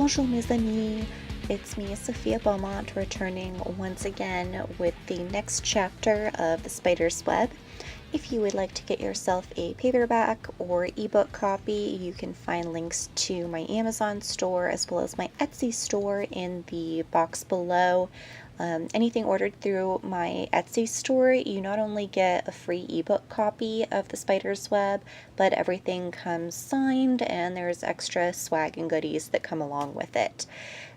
Bonjour mes amis, it's me Sophia Beaumont returning once again with the next chapter of The Spider's Web. If you would like to get yourself a paperback or ebook copy, you can find links to my Amazon store as well as my Etsy store in the box below. Anything ordered through my Etsy store, you not only get a free ebook copy of The Spider's Web, but everything comes signed and there's extra swag and goodies that come along with it.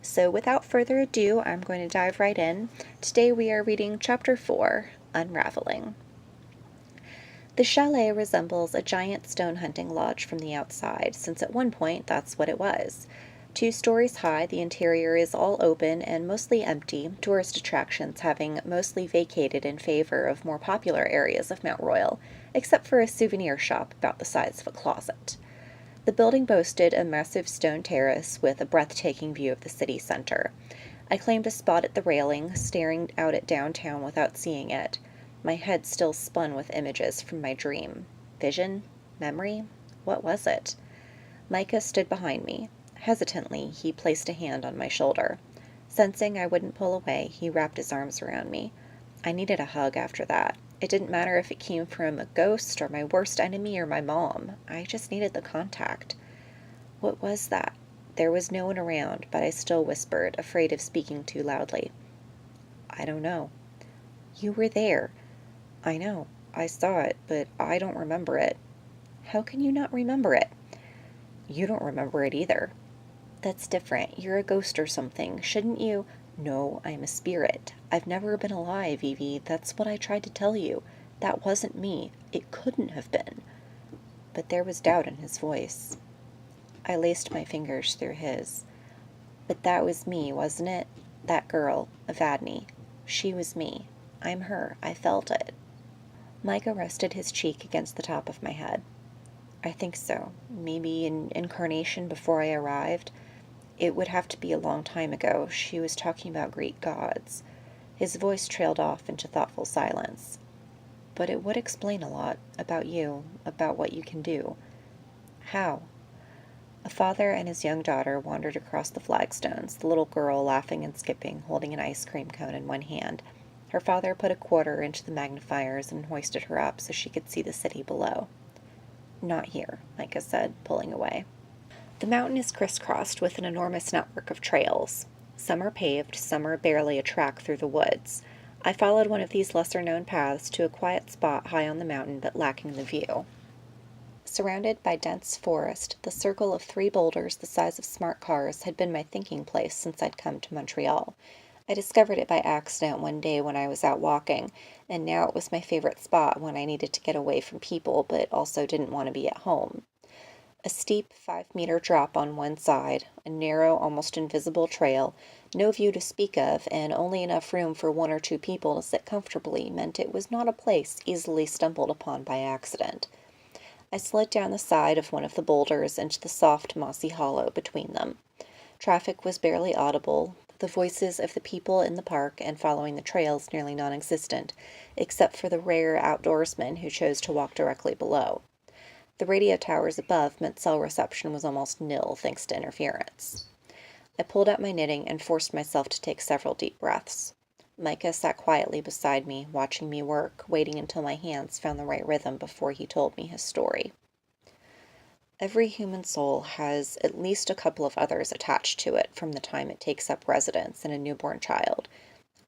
So without further ado, I'm going to dive right in. Today we are reading Chapter 4, Unraveling. The chalet resembles a giant stone hunting lodge from the outside, since at one point that's what it was. 2 stories high, the interior is all open and mostly empty, tourist attractions having mostly vacated in favor of more popular areas of Mount Royal, except for a souvenir shop about the size of a closet. The building boasted a massive stone terrace with a breathtaking view of the city center. I claimed a spot at the railing, staring out at downtown without seeing it. My head still spun with images from my dream. Vision? Memory? What was it? Micah stood behind me. Hesitantly, he placed a hand on my shoulder. Sensing I wouldn't pull away, he wrapped his arms around me. I needed a hug after that. It didn't matter if it came from a ghost or my worst enemy or my mom. I just needed the contact. What was that? There was no one around, but I still whispered, afraid of speaking too loudly. I don't know. You were there. I know. I saw it, but I don't remember it. How can you not remember it? You don't remember it either. That's different. You're a ghost or something. Shouldn't you? No, I'm a spirit. I've never been alive, Evie. That's what I tried to tell you. That wasn't me. It couldn't have been. But there was doubt in his voice. I laced my fingers through his. But that was me, wasn't it? That girl, Evadne. She was me. I'm her. I felt it. Micah rested his cheek against the top of my head. I think so. Maybe an incarnation before I arrived. It would have to be a long time ago. She was talking about Greek gods. His voice trailed off into thoughtful silence. But it would explain a lot about you, about what you can do. How? A father and his young daughter wandered across the flagstones, the little girl laughing and skipping, holding an ice cream cone in one hand. Her father put a quarter into the magnifiers and hoisted her up so she could see the city below. Not here, Micah said, pulling away. The mountain is crisscrossed with an enormous network of trails. Some are paved, some are barely a track through the woods. I followed one of these lesser-known paths to a quiet spot high on the mountain but lacking the view. Surrounded by dense forest, the circle of 3 boulders the size of smart cars had been my thinking place since I'd come to Montreal. I discovered it by accident one day when I was out walking, and now it was my favorite spot when I needed to get away from people but also didn't want to be at home. A steep 5-meter drop on one side, a narrow, almost invisible trail, no view to speak of, and only enough room for 1 or 2 people to sit comfortably meant it was not a place easily stumbled upon by accident. I slid down the side of one of the boulders into the soft, mossy hollow between them. Traffic was barely audible, the voices of the people in the park and following the trails nearly non-existent, except for the rare outdoorsmen who chose to walk directly below. The radio towers above meant cell reception was almost nil thanks to interference. I pulled out my knitting and forced myself to take several deep breaths. Micah sat quietly beside me, watching me work, waiting until my hands found the right rhythm before he told me his story. Every human soul has at least a couple of others attached to it from the time it takes up residence in a newborn child.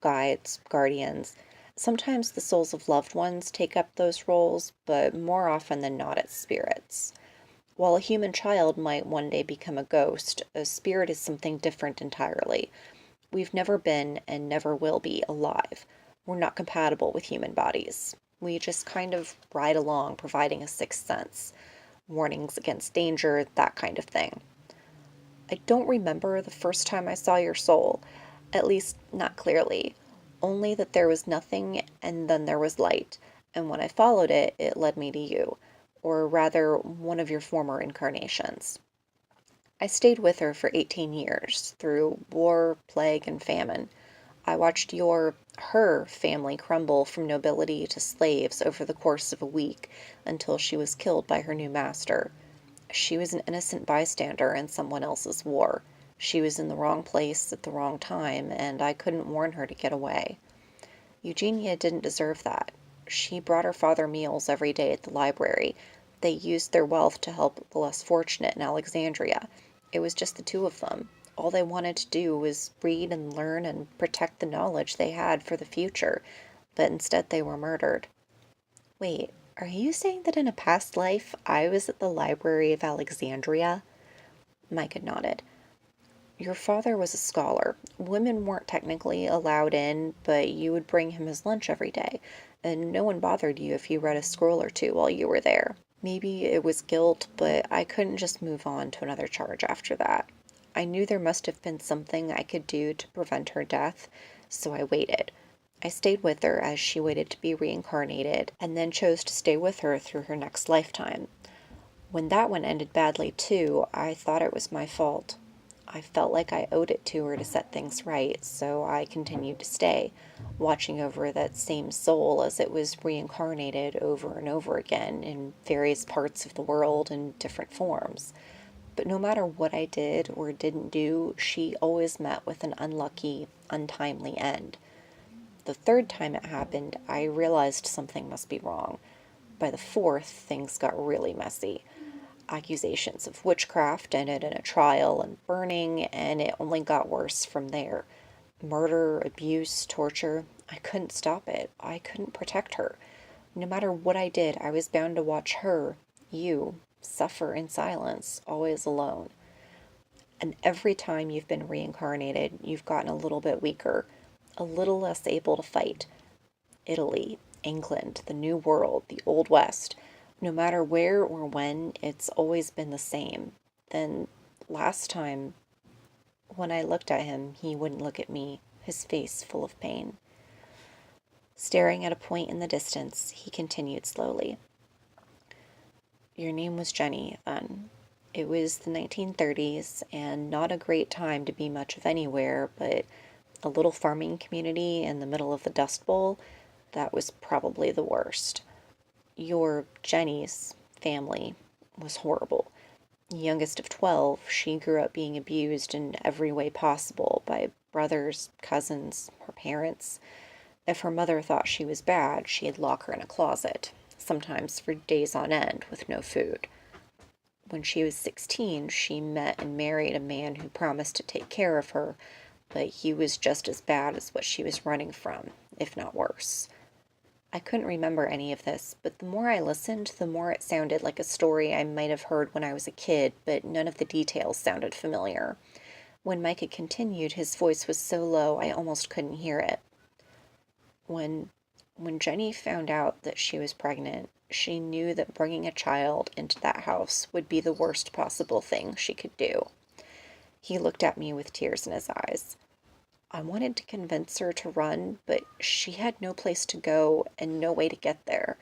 Guides, guardians. Sometimes the souls of loved ones take up those roles, but more often than not it's spirits. While a human child might one day become a ghost, a spirit is something different entirely. We've never been and never will be alive. We're not compatible with human bodies. We just kind of ride along, providing a sixth sense. Warnings against danger, that kind of thing. I don't remember the first time I saw your soul, at least not clearly, only that there was nothing and then there was light, and when I followed it, it led me to you, or rather, one of your former incarnations. I stayed with her for 18 years, through war, plague, and famine. I watched her family crumble from nobility to slaves over the course of a week until she was killed by her new master. She was an innocent bystander in someone else's war. She was in the wrong place at the wrong time, and I couldn't warn her to get away. Eugenia didn't deserve that. She brought her father meals every day at the library. They used their wealth to help the less fortunate in Alexandria. It was just the two of them. All they wanted to do was read and learn and protect the knowledge they had for the future, but instead they were murdered. Wait, are you saying that in a past life I was at the Library of Alexandria? Micah nodded. Your father was a scholar. Women weren't technically allowed in, but you would bring him his lunch every day, and no one bothered you if you read a scroll or two while you were there. Maybe it was guilt, but I couldn't just move on to another charge after that. I knew there must have been something I could do to prevent her death, so I waited. I stayed with her as she waited to be reincarnated, and then chose to stay with her through her next lifetime. When that one ended badly too, I thought it was my fault. I felt like I owed it to her to set things right, so I continued to stay, watching over that same soul as it was reincarnated over and over again in various parts of the world in different forms. But no matter what I did or didn't do, she always met with an unlucky, untimely end. The third time it happened, I realized something must be wrong. By the fourth, things got really messy. Accusations of witchcraft ended in a trial and burning, and it only got worse from there. Murder, abuse, torture. I couldn't stop it. I couldn't protect her. No matter what I did, I was bound to watch her, you, suffer in silence, always alone. And every time you've been reincarnated, you've gotten a little bit weaker, a little less able to fight. Italy, England, the New World, the Old West. No matter where or when, it's always been the same. Then, last time, when I looked at him, he wouldn't look at me, his face full of pain. Staring at a point in the distance, he continued slowly. Your name was Jenny, then. It was the 1930s, and not a great time to be much of anywhere, but a little farming community in the middle of the Dust Bowl, that was probably the worst. Your Jenny's family was horrible. Youngest of 12, she grew up being abused in every way possible by brothers, cousins, her parents. If her mother thought she was bad, she'd lock her in a closet, sometimes for days on end with no food. When she was 16, she met and married a man who promised to take care of her, but he was just as bad as what she was running from, if not worse. I couldn't remember any of this, but the more I listened, the more it sounded like a story I might have heard when I was a kid, but none of the details sounded familiar. When Micah continued, his voice was so low I almost couldn't hear it. When Jenny found out that she was pregnant, she knew that bringing a child into that house would be the worst possible thing she could do. He looked at me with tears in his eyes. I wanted to convince her to run, but she had no place to go and no way to get there.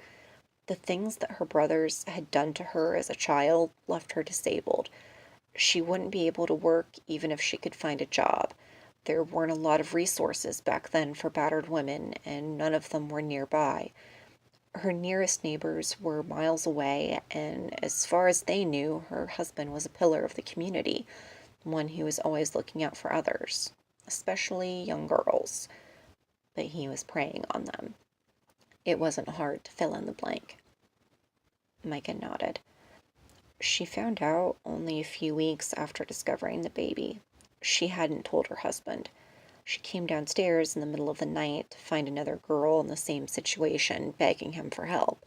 The things that her brothers had done to her as a child left her disabled. She wouldn't be able to work even if she could find a job. There weren't a lot of resources back then for battered women, and none of them were nearby. Her nearest neighbors were miles away, and as far as they knew, her husband was a pillar of the community, one who was always looking out for others, especially young girls. But he was preying on them. It wasn't hard to fill in the blank. Micah nodded. She found out only a few weeks after discovering the baby. She hadn't told her husband. She came downstairs in the middle of the night to find another girl in the same situation, begging him for help.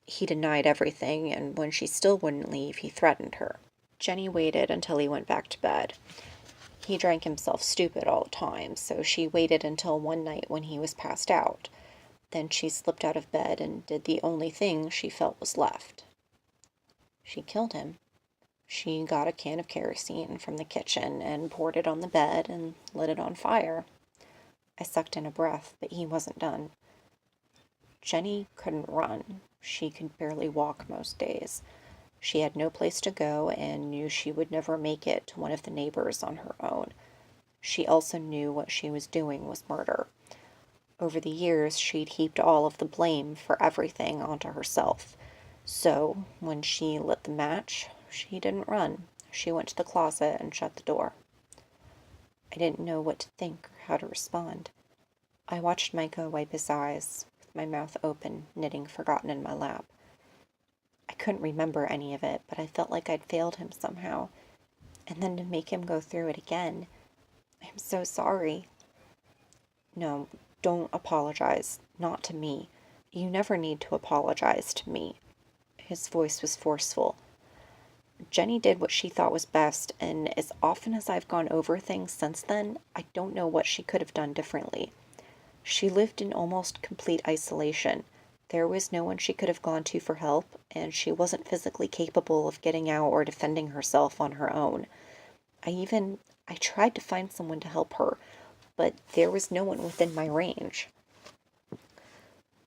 He denied everything, and when she still wouldn't leave, he threatened her. Jenny waited until he went back to bed. He drank himself stupid all the time, so she waited until one night when he was passed out. Then she slipped out of bed and did the only thing she felt was left. She killed him. She got a can of kerosene from the kitchen and poured it on the bed and lit it on fire. I sucked in a breath, but he wasn't done. Jenny couldn't run. She could barely walk most days. She had no place to go and knew she would never make it to one of the neighbors on her own. She also knew what she was doing was murder. Over the years, she'd heaped all of the blame for everything onto herself. So, when she lit the match, she didn't run. She went to the closet and shut the door. I didn't know what to think or how to respond. I watched Micah wipe his eyes, with my mouth open, knitting forgotten in my lap. I couldn't remember any of it, but I felt like I'd failed him somehow. And then to make him go through it again. I'm so sorry. No, don't apologize. Not to me. You never need to apologize to me. His voice was forceful. Jenny did what she thought was best, and as often as I've gone over things since then, I don't know what she could have done differently. She lived in almost complete isolation. There was no one she could have gone to for help, and she wasn't physically capable of getting out or defending herself on her own. I tried to find someone to help her, but there was no one within my range.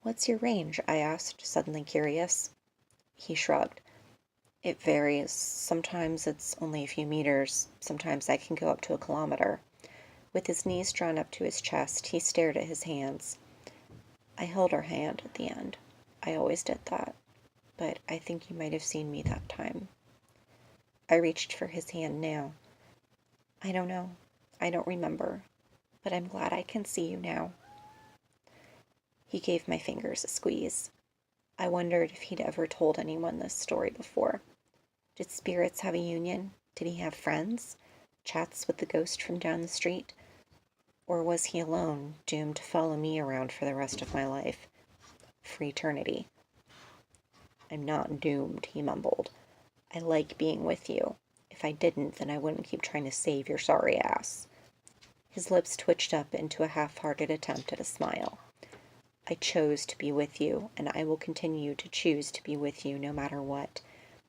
"What's your range?" I asked, suddenly curious. He shrugged. "It varies. Sometimes it's only a few meters. Sometimes I can go up to a kilometer." With his knees drawn up to his chest, he stared at his hands. I held her hand at the end. I always did that. But I think you might have seen me that time. I reached for his hand now. "I don't know. I don't remember. But I'm glad I can see you now." He gave my fingers a squeeze. I wondered if he'd ever told anyone this story before. Did spirits have a union? Did he have friends? Chats with the ghost from down the street? Or was he alone, doomed to follow me around for the rest of my life? For eternity. "I'm not doomed," he mumbled. "I like being with you. If I didn't, then I wouldn't keep trying to save your sorry ass." His lips twitched up into a half-hearted attempt at a smile. "I chose to be with you, and I will continue to choose to be with you no matter what.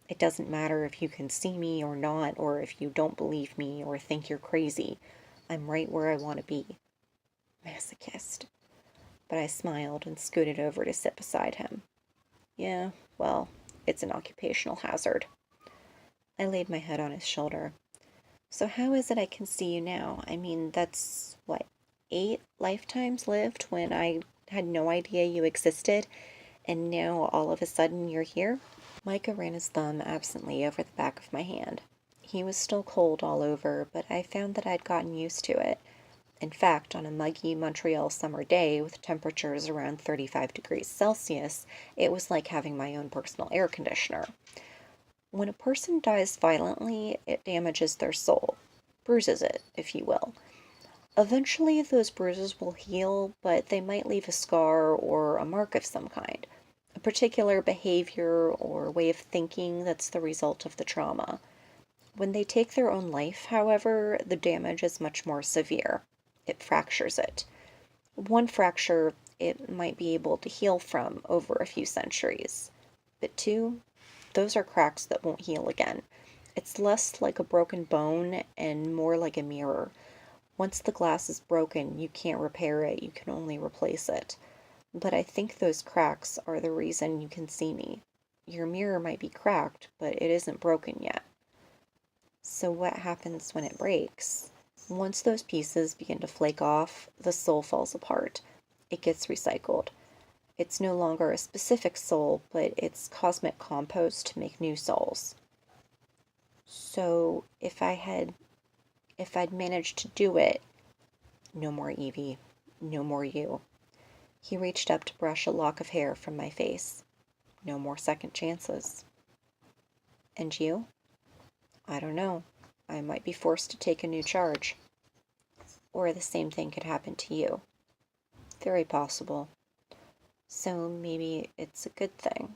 It doesn't matter if you can see me or not, or if you don't believe me or think you're crazy. I'm right where I want to be." Masochist. But I smiled and scooted over to sit beside him. "Yeah, well, it's an occupational hazard." I laid my head on his shoulder. "So how is it I can see you now? I mean, that's, 8 lifetimes lived when I had no idea you existed, and now all of a sudden you're here?" Micah ran his thumb absently over the back of my hand. He was still cold all over, but I found that I'd gotten used to it. In fact, on a muggy Montreal summer day with temperatures around 35 degrees Celsius, it was like having my own personal air conditioner. When a person dies violently, it damages their soul, bruises it, if you will. Eventually, those bruises will heal, but they might leave a scar or a mark of some kind, a particular behavior or way of thinking that's the result of the trauma. When they take their own life, however, the damage is much more severe. It fractures it. One fracture it might be able to heal from over a few centuries, but 2, those are cracks that won't heal again. It's less like a broken bone and more like a mirror. Once the glass is broken, you can't repair it, you can only replace it. But I think those cracks are the reason you can see me. Your mirror might be cracked, but it isn't broken yet. So what happens when it breaks? Once those pieces begin to flake off, the soul falls apart. It gets recycled. It's no longer a specific soul, but it's cosmic compost to make new souls. So if I'd managed to do it, no more Evie, no more you. He reached up to brush a lock of hair from my face. No more second chances. And you? I don't know. I might be forced to take a new charge. Or the same thing could happen to you. Very possible. So maybe it's a good thing.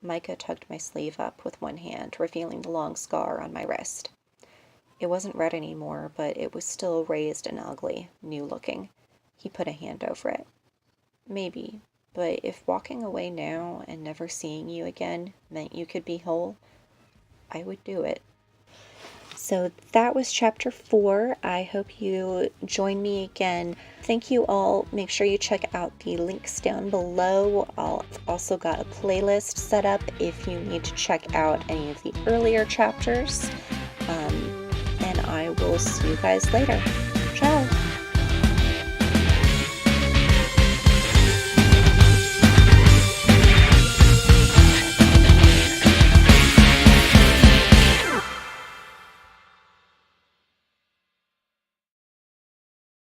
Micah tugged my sleeve up with one hand, revealing the long scar on my wrist. It wasn't red anymore, but it was still raised and ugly, new-looking. He put a hand over it. Maybe, but if walking away now and never seeing you again meant you could be whole, I would do it. So that was chapter 4. I hope you join me again. Thank you all. Make sure you check out the links down below. I've also got a playlist set up if you need to check out any of the earlier chapters. And I will see you guys later.